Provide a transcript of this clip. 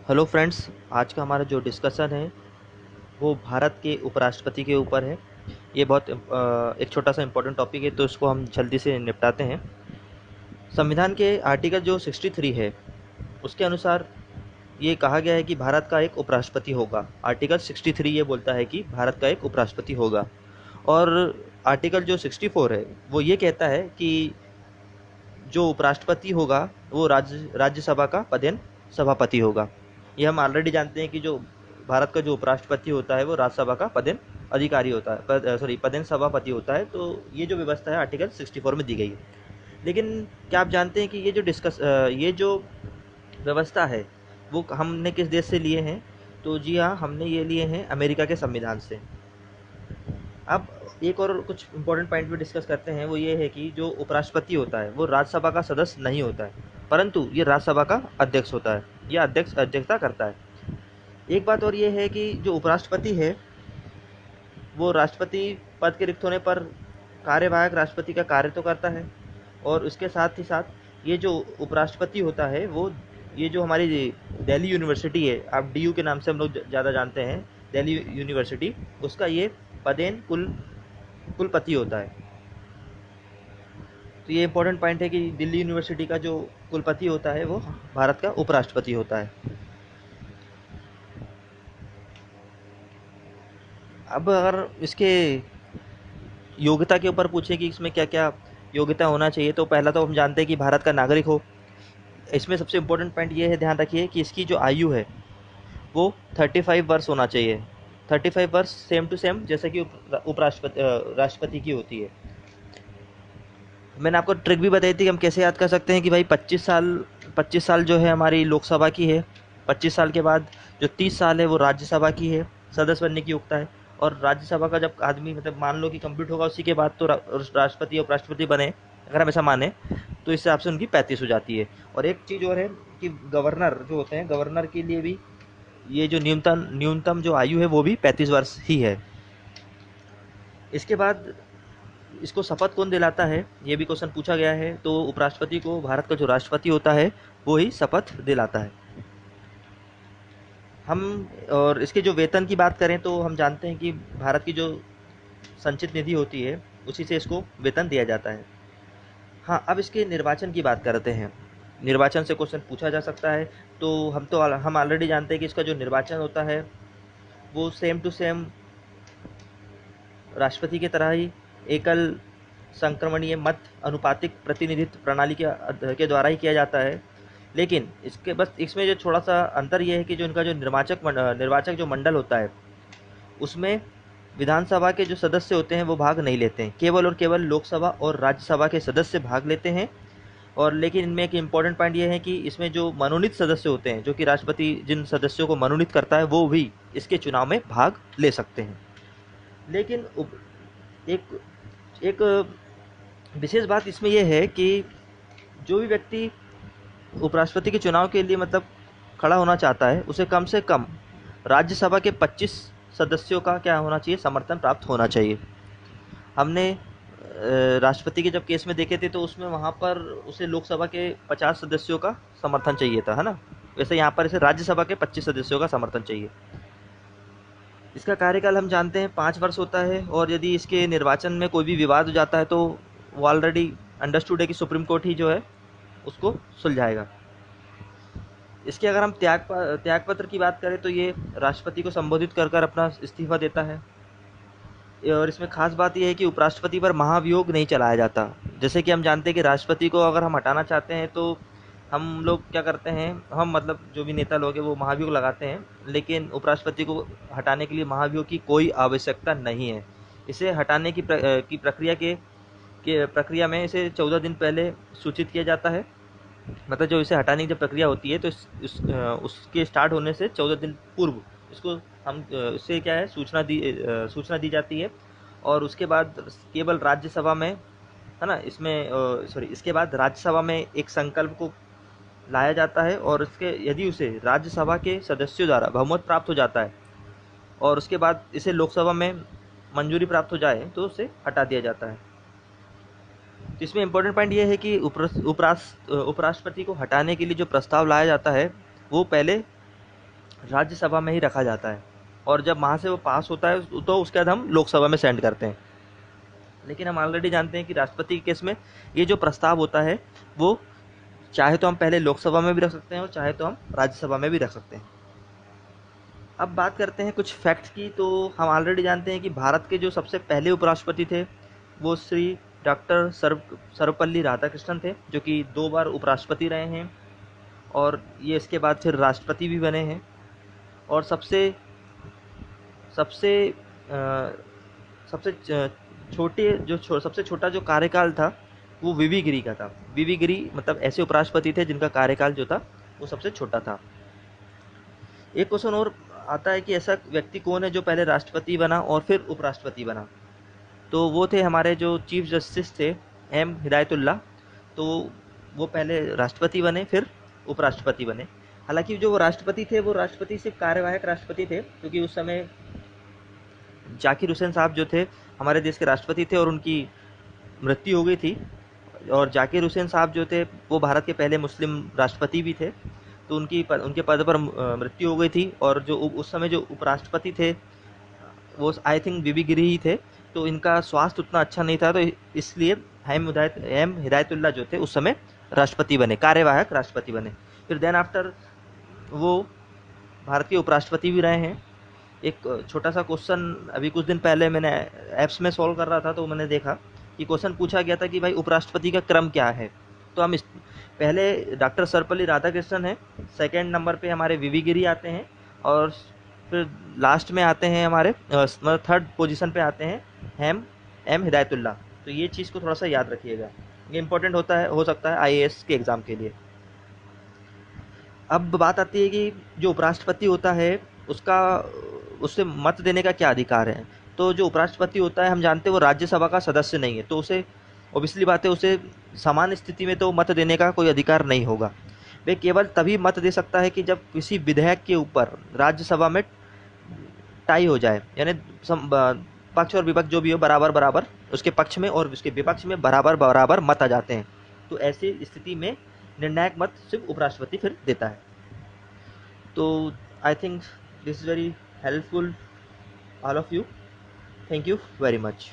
Hello friends, आज का हमारा जो डिस्कशन है वो भारत के उपराष्ट्रपति के ऊपर है। ये बहुत एक छोटा सा इम्पोर्टेंट टॉपिक है, तो इसको हम जल्दी से निपटाते हैं। संविधान के आर्टिकल जो 63 है उसके अनुसार ये कहा गया है कि भारत का एक उपराष्ट्रपति होगा। आर्टिकल 63 ये बोलता है कि भारत का एक उपराष्ट्रपति होगा। और आर्टिकल जो 64 है वो ये कहता है कि जो उपराष्ट्रपति होगा वो राज्यसभा का पदेन सभापति होगा। ये हम ऑलरेडी जानते हैं कि जो भारत का जो उपराष्ट्रपति होता है वो राज्यसभा का पदेन अधिकारी होता है, पदेन सभापति होता है। तो ये जो व्यवस्था है आर्टिकल 64 में दी गई है। लेकिन क्या आप जानते हैं कि ये जो व्यवस्था है वो हमने किस देश से लिए हैं? तो जी हाँ, हमने ये लिए हैं अमेरिका के संविधान से। अब एक और कुछ इम्पोर्टेंट पॉइंट भी डिस्कस करते हैं, वो ये है कि जो उपराष्ट्रपति होता है वो राज्यसभा का सदस्य नहीं होता है, परंतु ये राज्यसभा का अध्यक्ष होता है। यह अध्यक्षता करता है। एक बात और ये है कि जो उपराष्ट्रपति है वो राष्ट्रपति पद के रिक्त होने पर कार्यवाहक राष्ट्रपति का कार्य तो करता है, और उसके साथ ही साथ ये जो उपराष्ट्रपति होता है वो ये जो हमारी दिल्ली यूनिवर्सिटी है, आप डीयू के नाम से हम लोग ज़्यादा जानते हैं, दिल्ली यूनिवर्सिटी, उसका ये पदेन कुलपति होता है। तो ये इम्पोर्टेंट पॉइंट है कि दिल्ली यूनिवर्सिटी का जो कुलपति होता है वो भारत का उपराष्ट्रपति होता है। अब अगर इसके योग्यता के ऊपर पूछे कि इसमें क्या क्या योग्यता होना चाहिए, तो पहला तो हम जानते हैं कि भारत का नागरिक हो। इसमें सबसे इम्पोर्टेंट पॉइंट ये है, ध्यान रखिए कि इसकी जो आयु है वो 35 वर्ष होना चाहिए। 35 वर्ष सेम टू सेम जैसे कि उपराष्ट्रपति राष्ट्रपति की होती है। मैंने आपको ट्रिक भी बताई थी कि हम कैसे याद कर सकते हैं कि भाई 25 साल जो है हमारी लोकसभा की है, 25 साल के बाद जो 30 साल है वो राज्यसभा की है, सदस्य बनने की योग्यता है। और राज्यसभा का जब आदमी मतलब मान लो कि कंप्लीट होगा उसी के बाद तो राष्ट्रपति उपराष्ट्रपति बने, अगर हम ऐसा माने तो इस हिसाब से उनकी 35 हो जाती है। और एक चीज़ और है कि गवर्नर जो होते हैं, गवर्नर के लिए भी ये जो न्यूनतम न्यूनतम जो आयु है वो भी 35 वर्ष ही है। इसके बाद इसको शपथ कौन दिलाता है, ये भी क्वेश्चन पूछा गया है। तो उपराष्ट्रपति को भारत का जो राष्ट्रपति होता है वो ही शपथ दिलाता है। हम और इसके जो वेतन की बात करें तो हम जानते हैं कि भारत की जो संचित निधि होती है उसी से इसको वेतन दिया जाता है। हाँ, अब इसके निर्वाचन की बात करते हैं। निर्वाचन से क्वेश्चन पूछा जा सकता है। तो हम ऑलरेडी जानते हैं कि इसका जो निर्वाचन होता है वो सेम टू सेम राष्ट्रपति की तरह ही एकल संक्रमणीय मत अनुपातिक प्रतिनिधित्व प्रणाली के द्वारा ही किया जाता है। लेकिन इसके बस इसमें जो थोड़ा सा अंतर ये है कि जो इनका जो निर्वाचक जो मंडल होता है उसमें विधानसभा के जो सदस्य होते हैं वो भाग नहीं लेते हैं, केवल और केवल लोकसभा और राज्यसभा के सदस्य भाग लेते हैं। और लेकिन इनमें एक इम्पॉर्टेंट पॉइंट ये है कि इसमें जो मनोनीत सदस्य होते हैं, जो कि राष्ट्रपति जिन सदस्यों को मनोनीत करता है, वो भी इसके चुनाव में भाग ले सकते हैं। लेकिन एक एक विशेष बात इसमें यह है कि जो भी व्यक्ति उपराष्ट्रपति के चुनाव के लिए मतलब खड़ा होना चाहता है उसे कम से कम राज्यसभा के 25 सदस्यों का क्या होना चाहिए, समर्थन प्राप्त होना चाहिए। हमने राष्ट्रपति के जब केस में देखे थे तो उसमें वहाँ पर उसे लोकसभा के 50 सदस्यों का समर्थन चाहिए था, है ना। वैसे यहाँ पर इसे राज्यसभा के 25 सदस्यों का समर्थन चाहिए। इसका कार्यकाल हम जानते हैं 5 वर्ष होता है, और यदि इसके निर्वाचन में कोई भी विवाद हो जाता है तो वो ऑलरेडी अंडरस्टूड है कि सुप्रीम कोर्ट ही जो है उसको सुलझाएगा। इसके अगर हम त्यागपत्र की बात करें तो ये राष्ट्रपति को संबोधित कर कर अपना इस्तीफा देता है। और इसमें खास बात यह है कि उपराष्ट्रपति पर महाभियोग नहीं चलाया जाता। जैसे कि हम जानते हैं कि राष्ट्रपति को अगर हम हटाना चाहते हैं तो हम लोग क्या करते हैं, हम मतलब जो भी नेता लोग हैं वो महाभियोग लगाते हैं, लेकिन उपराष्ट्रपति को हटाने के लिए महाभियोग की कोई आवश्यकता नहीं है। इसे हटाने की प्रक्रिया में इसे 14 दिन पहले सूचित किया जाता है। मतलब जो इसे हटाने की जब प्रक्रिया होती है तो उसके स्टार्ट होने से 14 दिन पूर्व इसको इससे क्या है सूचना दी जाती है। और उसके बाद केवल राज्यसभा में, है ना, इसके बाद राज्यसभा में एक संकल्प को लाया जाता है, और इसके यदि उसे राज्यसभा के सदस्यों द्वारा बहुमत प्राप्त हो जाता है और उसके बाद इसे लोकसभा में मंजूरी प्राप्त हो जाए तो उसे हटा दिया जाता है। तो इसमें इम्पोर्टेंट पॉइंट ये है कि उपराष्ट्रपति को हटाने के लिए जो प्रस्ताव लाया जाता है वो पहले राज्यसभा में ही रखा जाता है, और जब वहाँ से वो पास होता है तो उसके बाद हम लोकसभा में सेंड करते हैं। लेकिन हम ऑलरेडी जानते हैं कि राष्ट्रपति के केस में ये जो प्रस्ताव होता है वो चाहे तो हम पहले लोकसभा में भी रख सकते हैं और चाहे तो हम राज्यसभा में भी रख सकते हैं। अब बात करते हैं कुछ फैक्ट्स की। तो हम ऑलरेडी जानते हैं कि भारत के जो सबसे पहले उपराष्ट्रपति थे वो श्री डॉक्टर सर्वपल्ली राधाकृष्णन थे, जो कि 2 बार उपराष्ट्रपति रहे हैं, और ये इसके बाद फिर राष्ट्रपति भी बने हैं। और सबसे सबसे सबसे सबसे छोटा जो कार्यकाल था वो वीवी गिरी का था। वीवी गिरी मतलब ऐसे उपराष्ट्रपति थे जिनका कार्यकाल जो था वो सबसे छोटा था। एक क्वेश्चन और आता है कि ऐसा व्यक्ति कौन है जो पहले राष्ट्रपति बना और फिर उपराष्ट्रपति बना। तो वो थे हमारे जो चीफ जस्टिस थे एम हिदायतुल्ला। तो वो पहले राष्ट्रपति बने फिर उपराष्ट्रपति बने। हालांकि जो वो राष्ट्रपति थे वो राष्ट्रपति सिर्फ कार्यवाहक राष्ट्रपति थे, क्योंकि उस समय जाकिर हुसैन साहब जो थे हमारे देश के राष्ट्रपति थे और उनकी मृत्यु हो गई थी। और जाकिर हुसैन साहब जो थे वो भारत के पहले मुस्लिम राष्ट्रपति भी थे, तो उनके पद पर मृत्यु हो गई थी। और जो उस समय जो उपराष्ट्रपति थे वो आई थिंक बीबी गिरी ही थे। तो इनका स्वास्थ्य उतना अच्छा नहीं था, तो इसलिए एम हिदायतुल्ला जो थे उस समय राष्ट्रपति बने, कार्यवाहक राष्ट्रपति बने। फिर देन आफ्टर वो भारत के उपराष्ट्रपति भी रहे हैं। एक छोटा सा क्वेश्चन अभी कुछ दिन पहले मैंने ऐप्स में सॉल्व कर रहा था, तो मैंने देखा कि क्वेश्चन पूछा गया था कि भाई उपराष्ट्रपति का क्रम क्या है। तो हम पहले डॉक्टर सर्वपल्ली राधाकृष्णन है, सेकंड नंबर पे हमारे वीवी गिरी आते हैं, और फिर लास्ट में आते हैं हमारे मतलब थर्ड पोजीशन पे आते हैं एम हिदायतुल्ला। तो ये चीज़ को थोड़ा सा याद रखिएगा, ये इंपॉर्टेंट हो सकता है आईएएस के एग्ज़ाम के लिए। अब बात आती है कि जो उपराष्ट्रपति होता है उससे मत देने का क्या अधिकार है। तो जो उपराष्ट्रपति होता है हम जानते हैं वो राज्यसभा का सदस्य नहीं है, तो उसे ऑब्वियसली बात है उसे समान स्थिति में तो मत देने का कोई अधिकार नहीं होगा। वे केवल तभी मत दे सकता है कि जब किसी विधेयक के ऊपर राज्यसभा में टाई हो जाए, यानी पक्ष और विपक्ष जो भी हो बराबर बराबर, उसके पक्ष में और उसके विपक्ष में बराबर बराबर मत आ जाते हैं। तो ऐसी स्थिति में निर्णायक मत सिर्फ उपराष्ट्रपति फिर देता है। तो I think this is very helpful all of you. Thank you very much.